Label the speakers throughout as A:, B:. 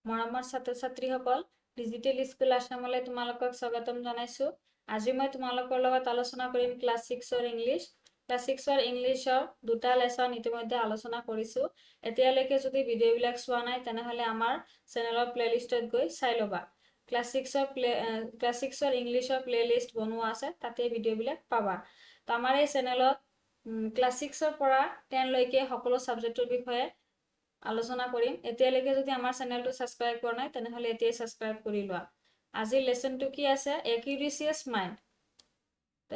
A: মৰমৰ ছাত্ৰ-ছাত্ৰীসকল, digital school আসামলৈ তোমালোকক স্বাগতম জনাইছো। আজি মই তোমালোকৰ লগত আলোচনা কৰিম ক্লাছ 6ৰ ইংলিছ। ক্লাছ 6ৰ ইংলিছৰ দুটা লেসন ইতিমধ্যে আলোচনা কৰিছো। এতিয়ালৈকে যদি ভিডিঅ'বিলাক চোৱা নাই তেনেহলে আমাৰ চেনেলৰ প্লেলিষ্টত গৈ চাই ল'বা। ক্লাছ 6ৰ ইংলিছৰ প্লেলিষ্ট বনোৱা আছে, তাতে ভিডিঅ'বিলাক পাবা। তো আমাৰ এই চেনেলত ক্লাছ 6ৰ পৰা 10 লৈকে সকলো সাবজেক্টৰ বিষয়ে আলোচনা কৰিম। এতিয়ালৈকে যদি আমাৰ চেনেলটো সাবস্ক্ৰাইব কৰা নাই তেনেহলে এতিয়াই সাবস্ক্ৰাইব কৰি লোৱা। আজি লেসনটো কি আছে? এ কিউৰিয়াছ মাইণ্ড।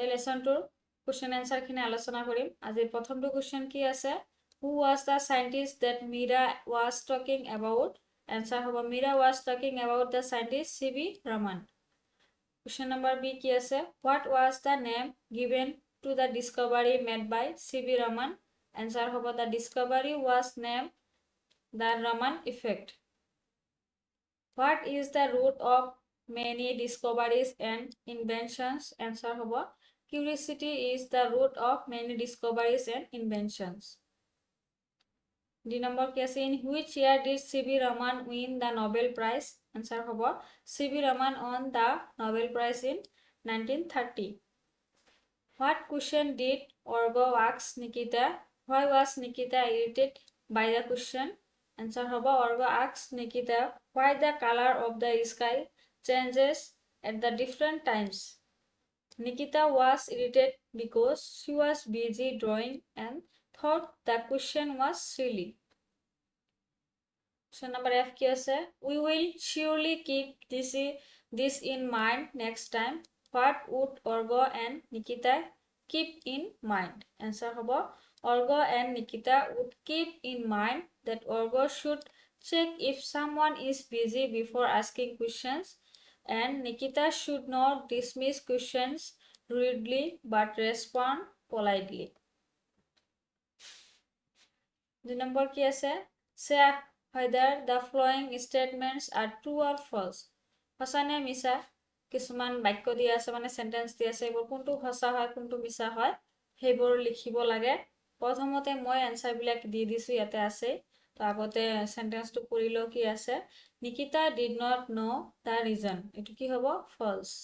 A: এই লেসনটোৰ কোৱেশ্চন এনসাৰ খিনি আলোচনা কৰিম। আজি প্ৰথমটো কোৱেশ্চন কি আছে? Who was the scientist that Mira was talking about? Answer হ'ব Mira was talking about the scientist C.V. Raman. Question number B কি আছে? What was the name given to the discovery made by C.V. Raman? Answer হ'ব the discovery was named the Raman effect. What is the root of many discoveries and inventions? Answer hobo curiosity is the root of many discoveries and inventions. D number case, in which year did C.V. Raman win the Nobel Prize? Answer hobo C.V. Raman won the Nobel Prize in 1930. What question did Orgo ask Nikita? Why was Nikita irritated by the question? Answer hobo Orgo asks Nikita why the color of the sky changes at the different times. Nikita was irritated because she was busy drawing and thought the question was silly. Question number F কি আছে? We will surely keep this in mind next time. What would Orgo and Nikita keep in mind? Answer hobo Orgo and Nikita would keep in mind that Orgo should check if someone is busy before asking questions, and Nikita should not dismiss questions rudely but respond politely. The number কি আছে? Say whether the following statements are true or false. সঁচা নে মিছা কিছুমান বাক্য দিয়া আছে, মানে সেন্টেন্স দিয়া আছে, এইবোৰ কোনটো সঁচা হয় কোনটো মিছা হয় সেইবোৰ লিখিব লাগে। প্ৰথমতে মই এনসাৰ বিলাক দি দিছো, ইয়াতে আছে। তো আগতে সেন্টেন্সটো পঢ়িলো কি আছে? Nikita did not know the reason. এটো কি হ'ব? False.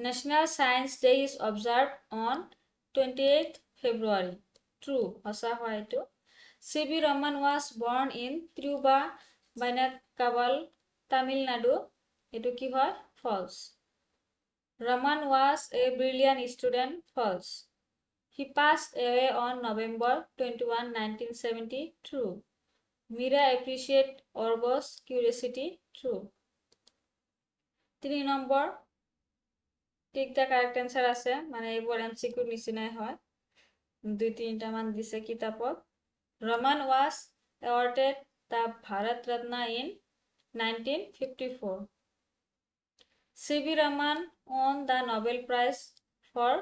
A: National Science Day is observed on 28th February. True. সঁচা হয় এটো। C.V. Raman was born in Thiruvananthapuram, Tamil Nadu. এটো কি হয়? False. Raman was a brilliant student. False. He passed away on November 21, 1970. True. Mira appreciate Orgo's curiosity. True. 3 number ঠিক the correct answer আছে, মানে এইবোৰ MCQ নিচিনাই হয়। 2-3টা মান দিছে কিতাপত। Raman was awarded the Bharat Ratna in 1954. C.V. Raman won the Nobel Prize for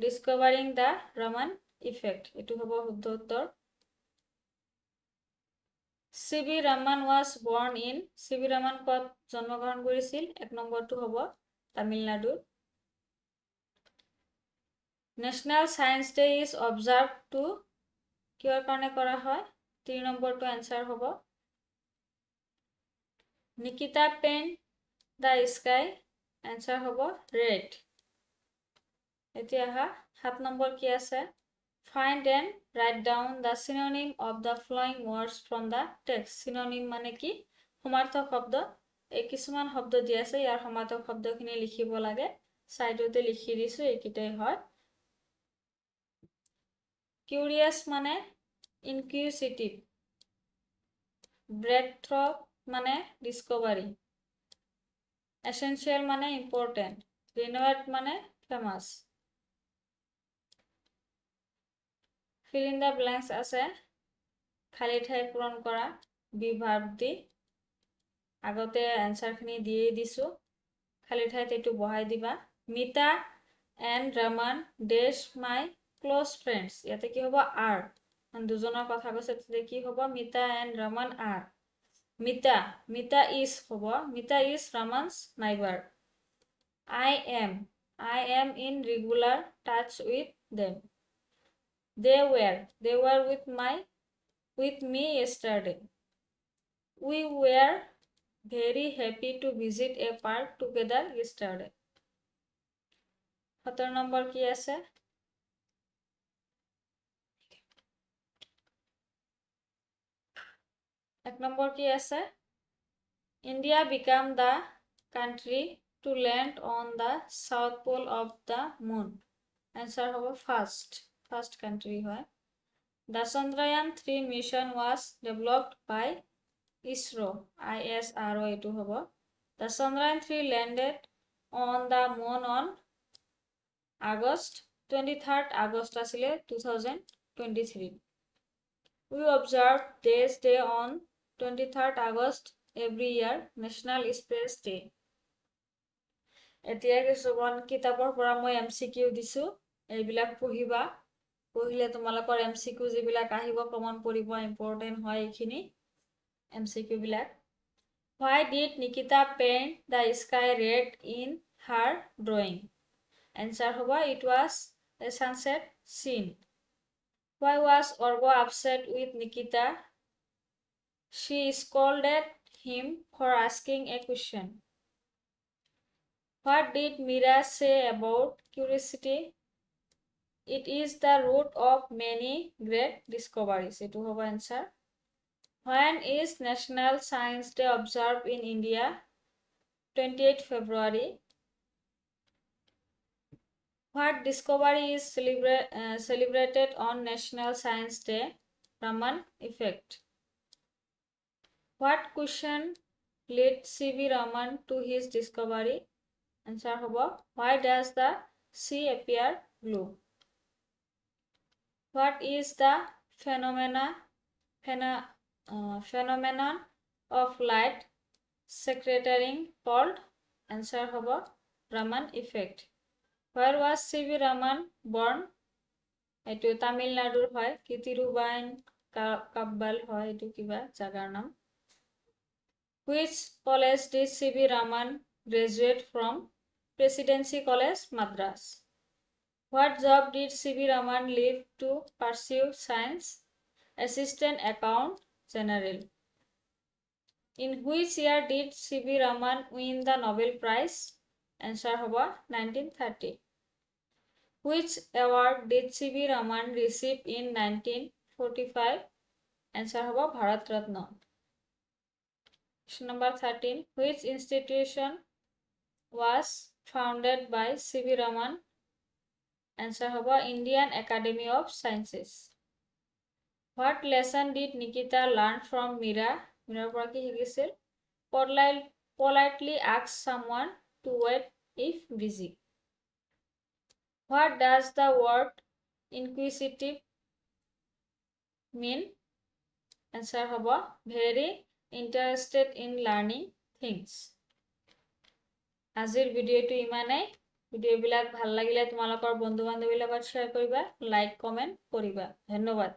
A: discovering the Raman effect. এটো হ'ব শুদ্ধ উত্তৰ। C.V. Raman was born in C.V. Raman ক'ত জন্মগ্ৰহণ কৰিছিল? 1 নম্বৰটো হ'ব Tamil Nadu. National Science Day is observed to কিহৰ কাৰণে কৰা হয়? 3 নম্বৰটো answer হ'ব Nikita paint the sky. Answer হ'ব red. এতিয়া 7 নম্বৰ কি আছে? Find and write down the synonym of the following words from the text. Synonym মানে কি? সমাৰ্থক শব্দ। এই কিছুমান শব্দ দিয়া আছে, ইয়াৰ সমাৰ্থক শব্দখিনি লিখিব লাগে। সাইডতে লিখি দিছো, এইকিটাই হয়। Curious মানে inquisitive. Breadthrough মানে discovery. Essential মানে important. Renowned মানে famous. Fill in the blanks আছে, খালি ঠাই পূৰণ কৰা be verb দি। আগতে answer খিনি দিয়ে দিছো, খালি ঠাইত এইটো বহাই দিবা। Mita and Raman dash my close friends. ইয়াতে কি হ'ব? are. দুজনৰ কথা কৈছে, তেতিয়া কি হ'ব? Mita and Raman are. Mita is হ'ব, Mita is Raman's neighbor. I am in regular touch with them. They were with me yesterday. We were very happy to visit a park together yesterday. 17 number কি আছে? এক number কি আছে? India became the country to land on the south pole of the moon. Answer হ'ব first country হয়. The Chandrayaan 3 mission was developed by ISRO. ISRO এইটো হ'ব. The Chandrayaan 3 landed on the moon on August 23rd August asile 2023. We observe this day on 23rd August every year, National Space Day. এতিয়া কিছুমান কিতাপৰ পৰা মই MCQ দিছো, এইবিলাক পঢ়িবা। পঢ়িলে তোমালোকৰ MCQ যিবিলাক আহিব প্ৰমাণ পৰিব, ইম্পৰ্টেন্ট হয় এইখিনি MCQ বিলাক। Why did Nikita paint the sky red in her drawing? Answer hoba it was a sunset scene. Why was Orgo upset with Nikita? She scolded him for asking a question. What did Mira say about curiosity? It is the root of many great discoveries. It will have answer. When is National Science Day observed in India? 28 February. What discovery is celebrated on National Science Day? Raman effect. What question led C.V. Raman to his discovery? Answer hobo. Why does the sea appear blue? What is the phenomenon of light scattering called? Answer hobo. Raman effect. Where was C.V. Raman born? Etu Tamil Nadu hoy, Kithiruvain Kabbal hoy, etu kiba jagar nam. Which college did C.V. Raman graduate from? Presidency College, Madras. What job did C.V. Raman leave to pursue science? Assistant Account General. In which year did C.V. Raman win the Nobel Prize? Answer hoba 1930. Which award did C.V. Raman receive in 1945? Answer hoba Bharat Ratna. Question number 13. Which institution was founded by C.V. Raman? Answer hoba Indian Academy of Sciences. What lesson did Nikita learn from Mira? Mira পৰা কি শিকিছিল? Politely ask someone to wait if busy. What does the word inquisitive mean? Answer hoba very interested in learning things. আজিৰ ভিডিওটো ইমানেই। ভিডিওবিলাক ভাল লাগিলে তোমালোকৰ বন্ধু বান্ধৱীৰ লগত শ্বেয়াৰ কৰিবা, লাইক কমেন্ট কৰিবা। ধন্যবাদ।